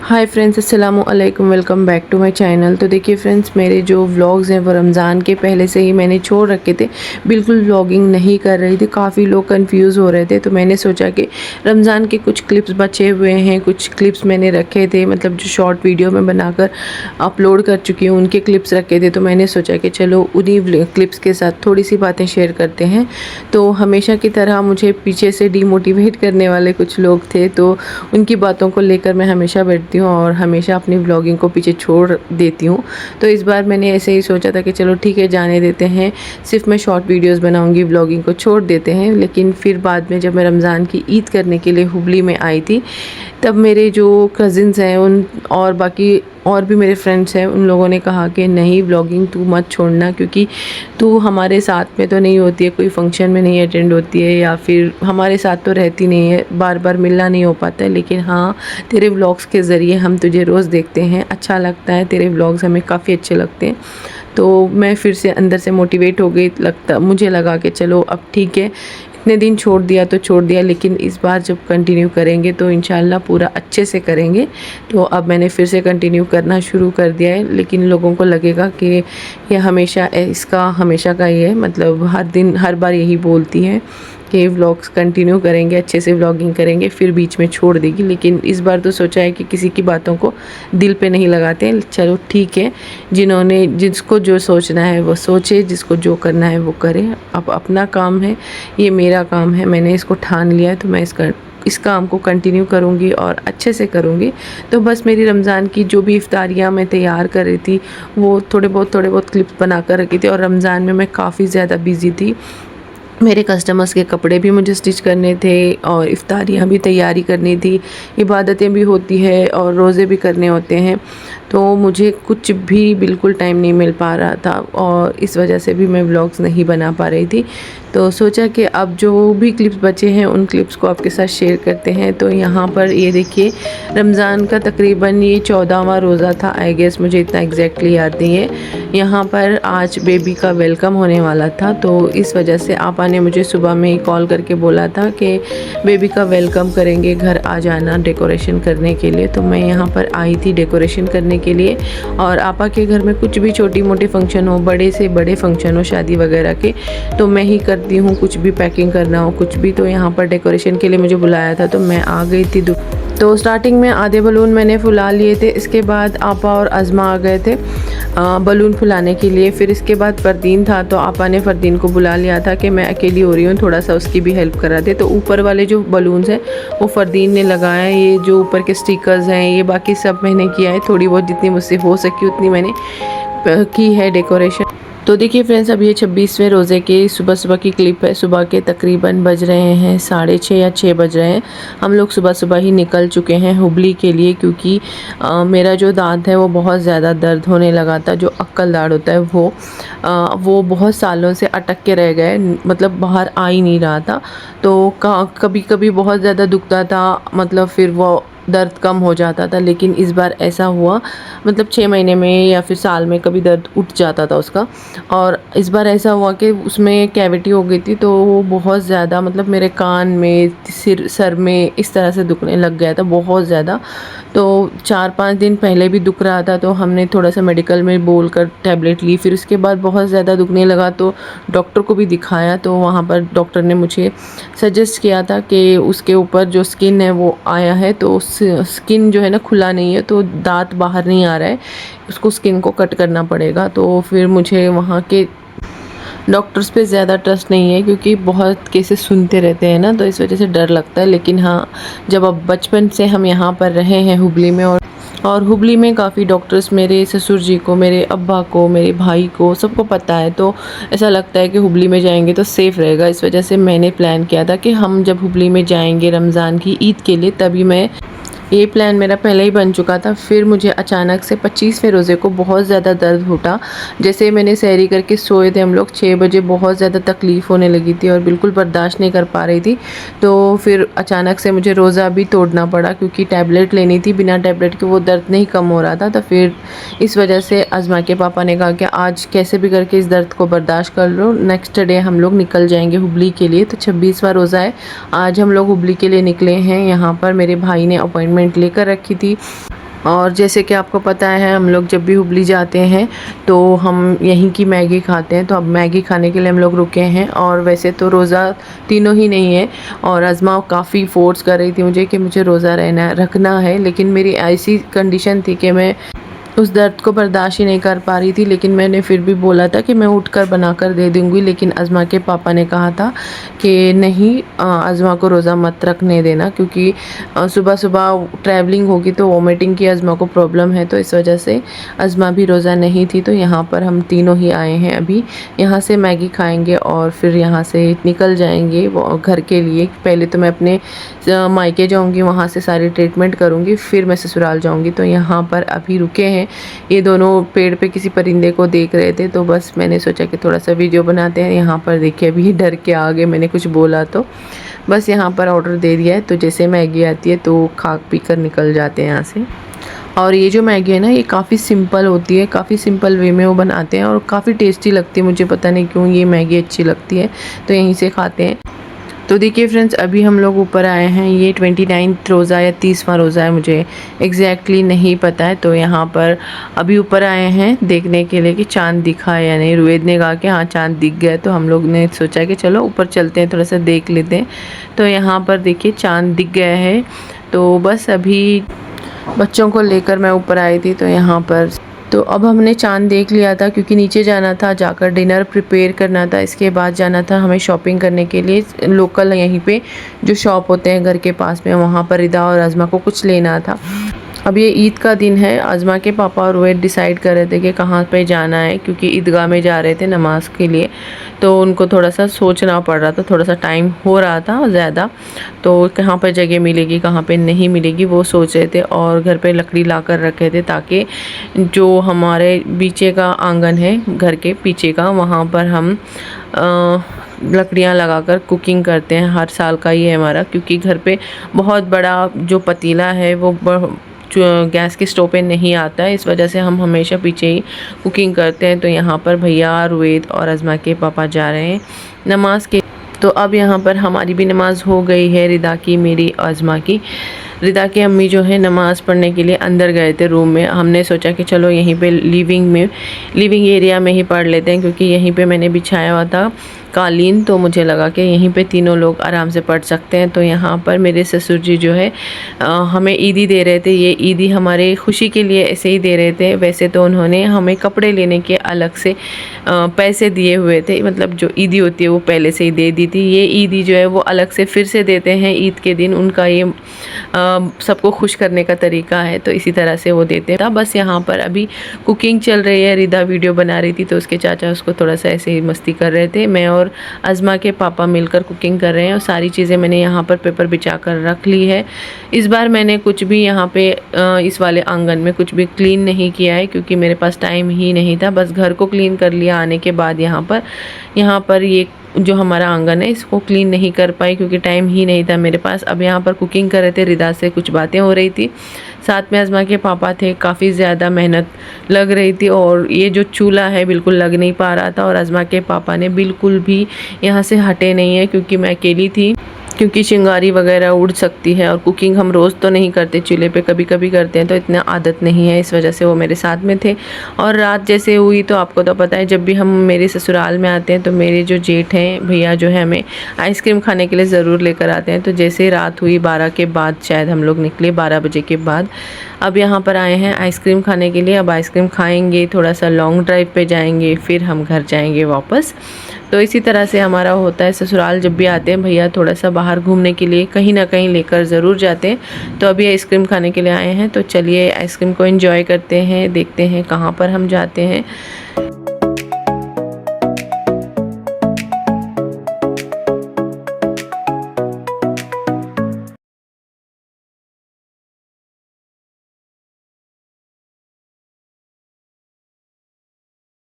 हाय friends, अस्सलाम वालेकुम। Welcome back to my channel. तो देखिए फ्रेंड्स, मेरे जो व्लॉग्स हैं वो रमज़ान के पहले से ही मैंने छोड़ रखे थे, बिल्कुल व्लॉगिंग नहीं कर रही थी। काफ़ी लोग कंफ्यूज हो रहे थे, तो मैंने सोचा कि रमज़ान के कुछ क्लिप्स बचे हुए हैं, कुछ क्लिप्स मैंने रखे थे, मतलब जो शॉर्ट वीडियो में बनाकर अपलोड कर चुकी हूँ उनके क्लिप्स रखे थे। तो मैंने सोचा कि चलो उन्हीं क्लिप्स के साथ थोड़ी सी बातें शेयर करते हैं। तो हमेशा की तरह मुझे पीछे से डीमोटिवेट करने वाले कुछ लोग थे, तो उनकी बातों को लेकर मैं हमेशा बैठती हूँ और हमेशा अपनी व्लॉगिंग को पीछे छोड़ देती हूँ। तो इस बार मैंने ऐसे ही सोचा था कि चलो ठीक है, जाने देते हैं, सिर्फ मैं शॉर्ट वीडियोस बनाऊंगी, व्लॉगिंग को छोड़ देते हैं। लेकिन फिर बाद में जब मैं रमज़ान की ईद करने के लिए हुबली में आई थी, तब मेरे जो कज़िन्स हैं उन और बाकी और भी मेरे फ्रेंड्स हैं, उन लोगों ने कहा कि नहीं, व्लॉगिंग तू मत छोड़ना, क्योंकि तू हमारे साथ में तो नहीं होती है, कोई फंक्शन में नहीं अटेंड होती है, या फिर हमारे साथ तो रहती नहीं है, बार बार मिलना नहीं हो पाता है। लेकिन हाँ, तेरे व्लॉग्स के ज़रिए हम तुझे रोज़ देखते हैं, अच्छा लगता है, तेरे व्लॉग्स हमें काफ़ी अच्छे लगते हैं। तो मैं फिर से अंदर से मोटिवेट हो गई। मुझे लगा कि चलो अब ठीक है, इतने दिन छोड़ दिया तो छोड़ दिया, लेकिन इस बार जब कंटिन्यू करेंगे तो इंशाल्लाह पूरा अच्छे से करेंगे। तो अब मैंने फिर से कंटिन्यू करना शुरू कर दिया है। लेकिन लोगों को लगेगा कि ये हमेशा इसका हमेशा का ही है, मतलब हर दिन हर बार यही बोलती है कि व्लॉग्स कंटिन्यू करेंगे, अच्छे से व्लॉगिंग करेंगे, फिर बीच में छोड़ देगी। लेकिन इस बार तो सोचा है कि किसी की बातों को दिल पे नहीं लगाते हैं। चलो ठीक है, जिसको जो सोचना है वो सोचे, जिसको जो करना है वो करे। अब अपना काम है, ये मेरा काम है, मैंने इसको ठान लिया है, तो मैं इस काम को कंटिन्यू करूँगी और अच्छे से करूँगी। तो बस मेरी रमज़ान की जो भी इफ्तारियाँ मैं तैयार कर रही थी, वो थोड़े बहुत क्लिप्स बना कर रखी थी। और रमज़ान में मैं काफ़ी ज़्यादा बिज़ी थी, मेरे कस्टमर्स के कपड़े भी मुझे स्टिच करने थे और इफ्तारियाँ भी तैयारी करनी थी, इबादतें भी होती है और रोज़े भी करने होते हैं। तो मुझे कुछ भी बिल्कुल टाइम नहीं मिल पा रहा था और इस वजह से भी मैं व्लॉग्स नहीं बना पा रही थी। तो सोचा कि अब जो भी क्लिप्स बचे हैं उन क्लिप्स को आपके साथ शेयर करते हैं। तो यहाँ पर ये देखिए, रमज़ान का तकरीबन ये 14वां रोज़ा था, आई गेस, मुझे इतना एग्जैक्टली याद नहीं है। यहाँ पर आज बेबी का वेलकम होने वाला था, तो इस वजह से आपा ने मुझे सुबह में ही कॉल करके बोला था कि बेबी का वेलकम करेंगे, घर आ जाना डेकोरेशन करने के लिए। तो मैं यहाँ पर आई थी डेकोरेशन करने के लिए। और आपा के घर में कुछ भी छोटी मोटी फंक्शन हो, बड़े से बड़े फंक्शन हो, शादी वगैरह के, तो मैं ही करती हूँ, कुछ भी पैकिंग करना हो कुछ भी। तो यहाँ पर डेकोरेशन के लिए मुझे बुलाया था, तो मैं आ गई थी। तो स्टार्टिंग में आधे बलून मैंने फुला लिए थे, इसके बाद आपा और अज़मा आ गए थे बलून फुलाने के लिए। फिर इसके बाद फ़रदीन था, तो आपा ने फ़रदीन को बुला लिया था कि मैं अकेली हो रही हूँ, थोड़ा सा उसकी भी हेल्प करा दे। तो ऊपर वाले जो बलून्स हैं वो फ़रदीन ने लगाया, ये जो ऊपर के स्टिकर्स हैं ये बाकी सब मैंने किया है, थोड़ी बहुत जितनी मुझसे हो सकी उतनी मैंने की है डेकोरेशन। तो देखिए फ्रेंड्स, अब ये 26वें रोज़े के सुबह सुबह की क्लिप है। सुबह के तकरीबन बज रहे हैं 6:30 या 6 बज रहे हैं। हम लोग सुबह सुबह ही निकल चुके हैं हुबली के लिए, क्योंकि मेरा जो दांत है वो बहुत ज़्यादा दर्द होने लगा था। जो अक्कल दाढ़ होता है वो बहुत सालों से अटक के रह गए, मतलब बाहर आ ही नहीं रहा था। तो कभी कभी बहुत ज़्यादा दुखता था, मतलब फिर वो दर्द कम हो जाता था। लेकिन इस बार ऐसा हुआ, मतलब 6 महीने में या फिर साल में कभी दर्द उठ जाता था उसका। और इस बार ऐसा हुआ कि उसमें कैविटी हो गई थी, तो वो बहुत ज़्यादा, मतलब मेरे कान में, सर में इस तरह से दुखने लग गया था बहुत ज़्यादा। तो 4-5 दिन पहले भी दुख रहा था, तो हमने थोड़ा सा मेडिकल में बोल कर टैबलेट ली। फिर उसके बाद बहुत ज़्यादा दुखने लगा, तो डॉक्टर को भी दिखाया। तो वहाँ पर डॉक्टर ने मुझे सजेस्ट किया था कि उसके ऊपर जो स्किन है वो आया है, तो उस स्किन जो है ना खुला नहीं है, तो दांत बाहर नहीं आ रहा है, उसको स्किन को कट करना पड़ेगा। तो फिर मुझे वहाँ के डॉक्टर्स पे ज़्यादा ट्रस्ट नहीं है, क्योंकि बहुत केसेस सुनते रहते हैं ना, तो इस वजह से डर लगता है। लेकिन हाँ, जब अब बचपन से हम यहाँ पर रहे हैं हुबली में, और हुबली में काफ़ी डॉक्टर्स, मेरे ससुर जी को, मेरे अब्बा को, मेरे भाई को, सबको पता है, तो ऐसा लगता है कि हुबली में जाएंगे तो सेफ़ रहेगा। इस वजह से मैंने प्लान किया था कि हम जब हुबली में जाएंगे रमज़ान की ईद के लिए, तभी मैं, ये प्लान मेरा पहले ही बन चुका था। फिर मुझे अचानक से 25वें रोज़े को बहुत ज़्यादा दर्द उठा। जैसे मैंने सहरी करके सोए थे हम लोग 6 बजे, बहुत ज़्यादा तकलीफ़ होने लगी थी और बिल्कुल बर्दाश्त नहीं कर पा रही थी। तो फिर अचानक से मुझे रोज़ा भी तोड़ना पड़ा, क्योंकि टैबलेट लेनी थी, बिना टैबलेट के वो दर्द नहीं कम हो रहा था। तो फिर इस वजह से अज़मा के पापा ने कहा कि आज कैसे भी करके इस दर्द को बर्दाश्त कर लो, नेक्स्ट डे हम लोग निकल जाएंगे हुबली के लिए। तो 26वां रोज़ा है, आज हम लोग हुबली के लिए निकले हैं। यहाँ पर मेरे भाई ने अपॉइंटमेंट लेकर रखी थी, और जैसे कि आपको पता है हम लोग जब भी हुबली जाते हैं तो हम यहीं की मैगी खाते हैं, तो अब मैगी खाने के लिए हम लोग रुके हैं। और वैसे तो रोज़ा तीनों ही नहीं है, और अज़मा काफ़ी फ़ोर्स कर रही थी मुझे कि मुझे रोज़ा रखना है, लेकिन मेरी ऐसी कंडीशन थी कि मैं उस दर्द को बर्दाश्त ही नहीं कर पा रही थी। लेकिन मैंने फिर भी बोला था कि मैं उठकर बनाकर दे दूँगी, लेकिन अज़मा के पापा ने कहा था कि नहीं, अज़मा को रोज़ा मत रखने देना, क्योंकि सुबह सुबह ट्रैवलिंग होगी तो वोमिटिंग की अज़मा को प्रॉब्लम है, तो इस वजह से अज़मा भी रोज़ा नहीं थी। तो यहाँ पर हम तीनों ही आए हैं, अभी यहाँ से मैगी खाएंगे और फिर यहाँ से निकल जाएंगे वो घर के लिए। पहले तो मैं अपने मायके जाऊँगी, वहाँ से सारी ट्रीटमेंट करूँगी, फिर मैं ससुराल जाऊँगी। तो यहाँ पर अभी रुके हैं, ये दोनों पेड़ पे किसी परिंदे को देख रहे थे, तो बस मैंने सोचा कि थोड़ा सा वीडियो बनाते हैं। यहाँ पर देखिए अभी डर के आगे मैंने कुछ बोला तो बस यहाँ पर ऑर्डर दे दिया है, तो जैसे मैगी आती है तो खा पी कर निकल जाते हैं यहाँ से। और ये जो मैगी है ना, ये काफ़ी सिंपल होती है, काफ़ी सिंपल वे में वो बनाते हैं और काफ़ी टेस्टी लगती है। मुझे पता नहीं क्यों ये मैगी अच्छी लगती है, तो यहीं से खाते हैं। तो देखिए फ्रेंड्स, अभी हम लोग ऊपर आए हैं, ये 29 रोज़ा या 30वां रोज़ा है, मुझे एग्जैक्टली नहीं पता है। तो यहाँ पर अभी ऊपर आए हैं देखने के लिए कि चाँद दिखा है या नहीं। रुवेद ने कहा कि हाँ चाँद दिख गया, तो हम लोग ने सोचा कि चलो ऊपर चलते हैं, थोड़ा सा देख लेते हैं। तो यहाँ पर देखिए चाँद दिख गया है। तो बस अभी बच्चों को लेकर मैं ऊपर आई थी, तो यहाँ पर तो अब हमने चाँद देख लिया था, क्योंकि नीचे जाना था, जाकर डिनर प्रिपेयर करना था, इसके बाद जाना था हमें शॉपिंग करने के लिए। लोकल यहीं पे जो शॉप होते हैं घर के पास में, वहाँ पर रिदा और अज़मा को कुछ लेना था। अब ये ईद का दिन है, अज़मा के पापा और रोहित डिसाइड कर रहे थे कि कहाँ पे जाना है, क्योंकि ईदगाह में जा रहे थे नमाज़ के लिए। तो उनको थोड़ा सा सोचना पड़ रहा था, थोड़ा सा टाइम हो रहा था ज़्यादा, तो कहाँ पर जगह मिलेगी कहाँ पे नहीं मिलेगी वो सोच रहे थे। और घर पे लकड़ी ला कर रखे थे, ताकि जो हमारे पीछे का आंगन है घर के पीछे का, वहाँ पर हम लकड़ियाँ लगाकर कुकिंग करते हैं। हर साल का ये है हमारा, क्योंकि घर पे बहुत बड़ा जो पतीला है वो गैस के स्टोव पे नहीं आता है, इस वजह से हम हमेशा पीछे ही कुकिंग करते हैं। तो यहाँ पर भैया, रुवेद और अज़मा के पापा जा रहे हैं नमाज के। तो अब यहाँ पर हमारी भी नमाज़ हो गई है, रिदा की, मेरी, अज़मा की। रिदा की अम्मी जो है नमाज़ पढ़ने के लिए अंदर गए थे रूम में। हमने सोचा कि चलो यहीं पे लिविंग एरिया में ही पढ़ लेते हैं, क्योंकि यहीं पे मैंने बिछाया हुआ था कालीन, तो मुझे लगा कि यहीं पे तीनों लोग आराम से पढ़ सकते हैं। तो यहाँ पर मेरे ससुर जी जो है हमें ईदी दे रहे थे। ये ईदी हमारे खुशी के लिए ऐसे ही दे रहे थे। वैसे तो उन्होंने हमें कपड़े लेने के अलग से पैसे दिए हुए थे, मतलब जो ईदी होती है वो पहले से ही दे दी थी। ये ईदी जो है वो अलग से फिर से देते हैं ईद के दिन, उनका ये सबको खुश करने का तरीका है, तो इसी तरह से वो देते हैं। बस यहाँ पर अभी कुकिंग चल रही है, रिदा वीडियो बना रही थी, तो उसके चाचा उसको थोड़ा सा ऐसे ही मस्ती कर रहे थे। मैं और अज़मा के पापा मिलकर कुकिंग कर रहे हैं, और सारी चीज़ें मैंने यहाँ पर पेपर बिछा कर रख ली है। इस बार मैंने कुछ भी यहाँ पे इस वाले आंगन में कुछ भी क्लीन नहीं किया है, क्योंकि मेरे पास टाइम ही नहीं था। बस घर को क्लीन कर लिया आने के बाद। यहाँ पर ये जो हमारा आंगन है इसको क्लीन नहीं कर पाई, क्योंकि टाइम ही नहीं था मेरे पास। अब यहाँ पर कुकिंग कर रहे थे, रिदा से कुछ बातें हो रही थी, साथ में अज़मा के पापा थे। काफ़ी ज़्यादा मेहनत लग रही थी, और ये जो चूल्हा है बिल्कुल लग नहीं पा रहा था, और अज़मा के पापा ने बिल्कुल भी यहाँ से हटे नहीं है, क्योंकि मैं अकेली थी, क्योंकि चिंगारी वगैरह उड़ सकती है। और कुकिंग हम रोज़ तो नहीं करते, चूल्हे पे कभी कभी करते हैं, तो इतना आदत नहीं है, इस वजह से वो मेरे साथ में थे। और रात जैसे हुई तो आपको तो पता है, जब भी हम मेरे ससुराल में आते हैं तो मेरे जो जेठ हैं भैया जो है हमें आइसक्रीम खाने के लिए ज़रूर लेकर आते हैं। तो जैसे रात हुई 12 के बाद, शायद हम लोग निकले 12 बजे के बाद, अब यहाँ पर आए हैं आइसक्रीम खाने के लिए। अब आइसक्रीम खाएंगे, थोड़ा सा लॉन्ग ड्राइव पे जाएंगे, फिर हम घर जाएंगे वापस। तो इसी तरह से हमारा होता है। ससुराल जब भी आते हैं भैया थोड़ा सा बाहर घूमने के लिए कहीं ना कहीं लेकर ज़रूर जाते हैं। तो अभी आइसक्रीम खाने के लिए आए हैं, तो चलिए आइसक्रीम को एंजॉय करते हैं, देखते हैं कहाँ पर हम जाते हैं।